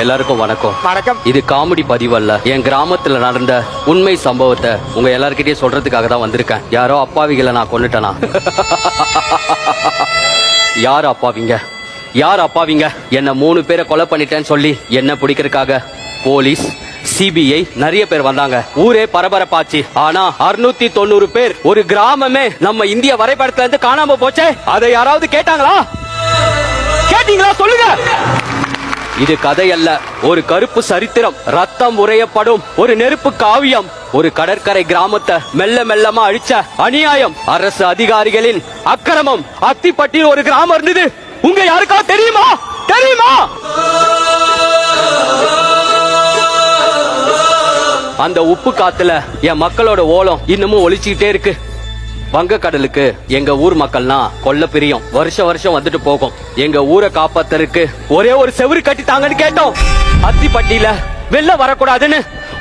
எல்லாருக்கும் வணக்கம். வணக்கம். இது காமெடி பதிவல்ல, என் கிராமத்துல நடந்த உண்மை சம்பவத்தை உங்க எல்லார்கிட்டயும் சொல்றதுக்காக தான் வந்திருக்கேன். யாரோ அப்பாவிகளை நான் கொன்னுட்டேனா? யார் அப்பாவிங்க? யார் அப்பாவிங்க? என்ன 3 பேரை கொலை பண்ணிட்டேன்னு சொல்லி என்ன பிடிக்கிறதுக்காக போலீஸ், சிபிஐ நிறைய பேர் வந்தாங்க. ஊரே பரபரப்பாச்சு. ஆனா 690 பேர், ஒரு கிராமமே நம்ம இந்திய வரைபடத்துல இருந்து காணாம போச்சே. அதை யாராவது கேட்டாங்களா? கேட்டீங்களா? சொல்லுங்க. இது கதை அல்ல, ஒரு கருப்பு சரித்திரம். ரத்தம் உறையப்படும் ஒரு நெருப்பு காவியம். ஒரு கடற்கரை கிராமத்தை மெல்ல மெல்லமா அழிச்ச அநியாயம், அரசு அதிகாரிகளின் அக்கிரமம். அத்திப்பட்டியில் ஒரு கிராமம் இருந்தது. உங்க யாருக்கா தெரியுமா? தெரியுமா? அந்த உப்பு காத்துல என் மக்களோட ஓலம் இன்னமும் ஒலிச்சுக்கிட்டே இருக்கு. வங்கக்கடலுக்கு எங்க ஊர் மக்கள்னா கொல்ல பிரியம். வருஷம் வருஷம் வந்துட்டு போகும். எங்க ஊரை காப்பாத்தருக்கு ஒரே ஒரு செவுரு கட்டித்தாங்கன்னு கேட்டோம். அத்திப்பட்டியில வெள்ளம் வரக்கூடாதுன்னு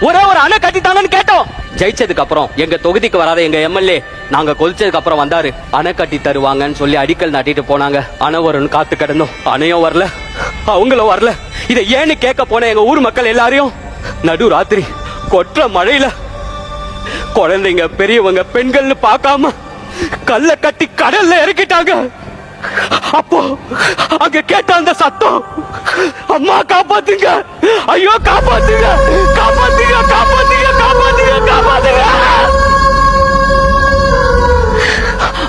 ஒரே ஒரு அணை கட்டித்தாங்கன்னு கேட்டோம். ஜெயிச்சதுக்கு அப்புறம் எங்க தொகுதிக்கு வராத எங்க எம்எல்ஏ நாங்க கொதிச்சதுக்கு அப்புறம் வந்தாரு. அணை கட்டி தருவாங்கன்னு சொல்லி அடிக்கல் நாட்டிட்டு போனாங்க. அணை வரும்னு காத்து கிடந்தோம். அணையும் வரல, அவங்களும் வரல. இதை ஏன்னு கேட்க போன எங்க ஊர் மக்கள் எல்லாரையும் நடு ராத்திரி கொற்ற மழையில குழந்தைங்க, பெரியவங்க, பெண்கள்னு பார்க்காம கல்ல கட்டி கடல்ல இறக்கிட்டாங்க. அப்போ அங்க கேட்ட அந்த சத்தம், அம்மா காப்பாத்துங்க, ஐயோ காப்பாத்துங்க, காப்பாத்துங்க, காப்பாத்துங்க, காப்பாத்துங்க, காப்பாத்துங்க.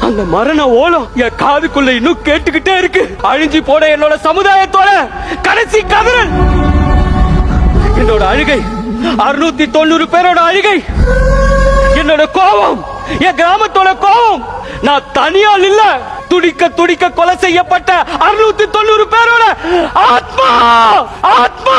அந்த மரண ஓலம் என் காதுக்குள்ள இன்னும் கேட்டுக்கிட்டே இருக்கு. அழிஞ்சு போன என்னோட சமுதாயத்தோட கடைசி கதறல், என்னோட அழுகை, 690 பேரோட அழுகை, என்னோட கோபம், என் கிராமத்தோட கோபம். நான் தனியால் இல்ல, துடிக்க துடிக்க கொலை செய்யப்பட்ட 690 பேரோட ஆத்மா, ஆத்மா.